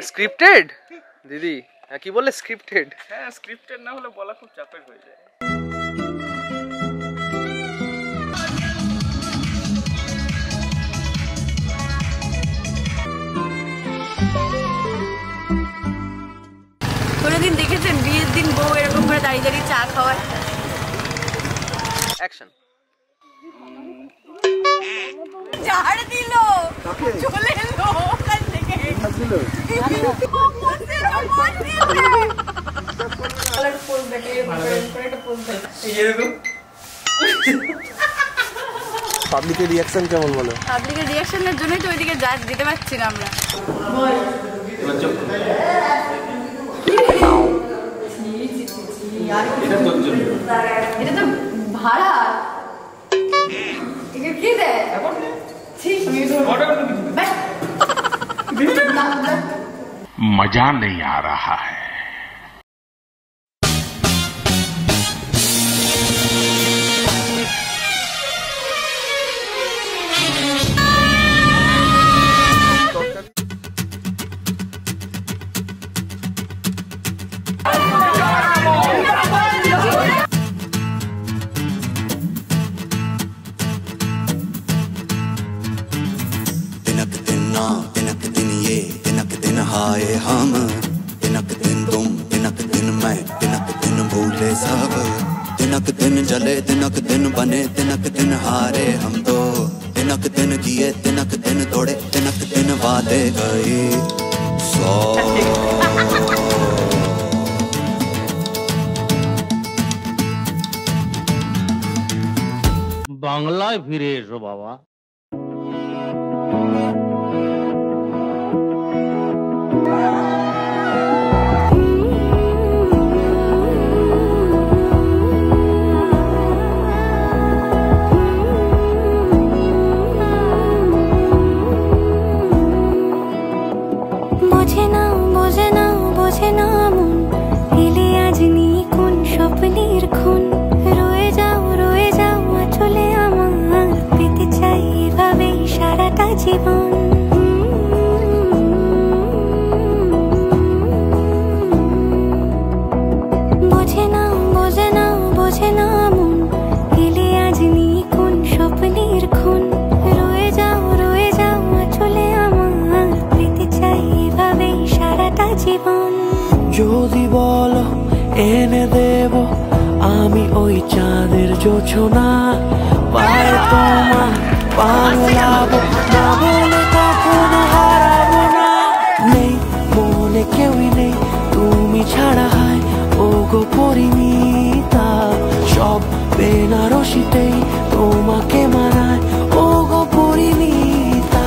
Scripted দিদি কি বললে? স্ক্রিপ্টেড? হ্যাঁ, স্ক্রিপ্টেড না হলে বলা খুব চাপের হয়ে যায়। কোনোদিন দেখেছেন বিয়ের দিন বউ এরকম করে দাঁড়িয়ে দাঁড়িয়ে চা খাওয়ায়? অ্যাকশন। ঝাড় দিল, চলে এলো ওখান থেকে। পাবলিকের রিয়াকশন কেমন বলো? পাবলিকের রিয়াকশনের জন্যই তো ওইদিকে যেতে পারছি না আমরা। এটা তো ভাড়া, কি দেয়? मजा नहीं आ रहा है। हाय हम तिनक दिन तुम तिनक दिन मैं तिनक दिन भूले सब तिनक दिन जले तिनक दिन बने तिनक दिन हारे हम तो तिनक दिन किए तिनक दिन तोड़े तिनक दिन वादे गए सौ বাংলায় ফিরে এসো বাবা। যদি বলো এনে দেব আমি ওই চাঁদের জোছনা পায়ে তোমার পালাবো না বলে কখনো হারাবো না। নেই মনে কেউই নেই তুমি ছাড়া হয় ও গো পরিণীতা সব বেনারসিতেই তোমাকে মানায় ও গো পরিণীতা।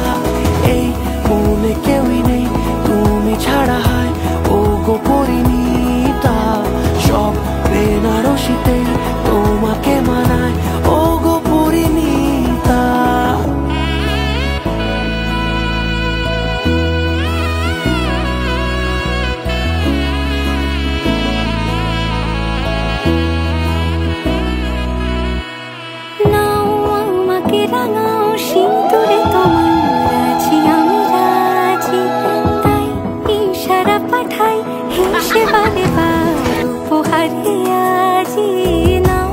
এই মনে কেউই নেই তুমি ছাড়া হয় ও গো পরিণীতা সব বেনারসিতেই তোমাকে মানায় ও গো পরিণীতা। নাও আমাকে রাঙাও সিঁদুরে তোমার আছি আমি রাজি তাই ইশারা পাঠাই হেসে বারে বার উপহারে আজি। নাও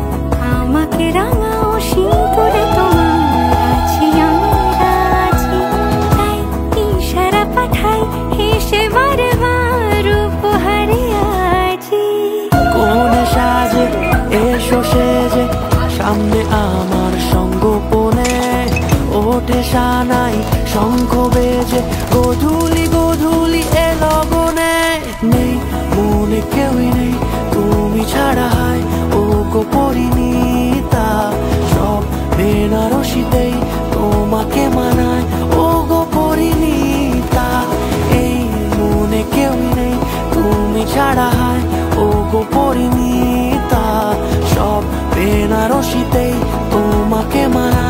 আমাকে রাঙাও সিঁদুরে তোমার আছি আমি রাজি তাই ইশারা পাঠাই হেসে বারে বার উপহারে আজি। কোন সাজে এসো সেজে সামনে আমার সঙ্গোপনে ওঠে সানাই শঙ্খ বেজে গধূলি গধূলি এ লগনে। নেই মনে কেউই নেই তুমি ছাড়া হয় ও গো পরিণীতা সব বেনারসিতেই তোমাকে মানায় ও গো পরিণীতা। এই মনে কেউই নেই তুমি ছাড়া হয় ও গো পরিণীতা সব বেনারসিতেই তোমাকে মানায়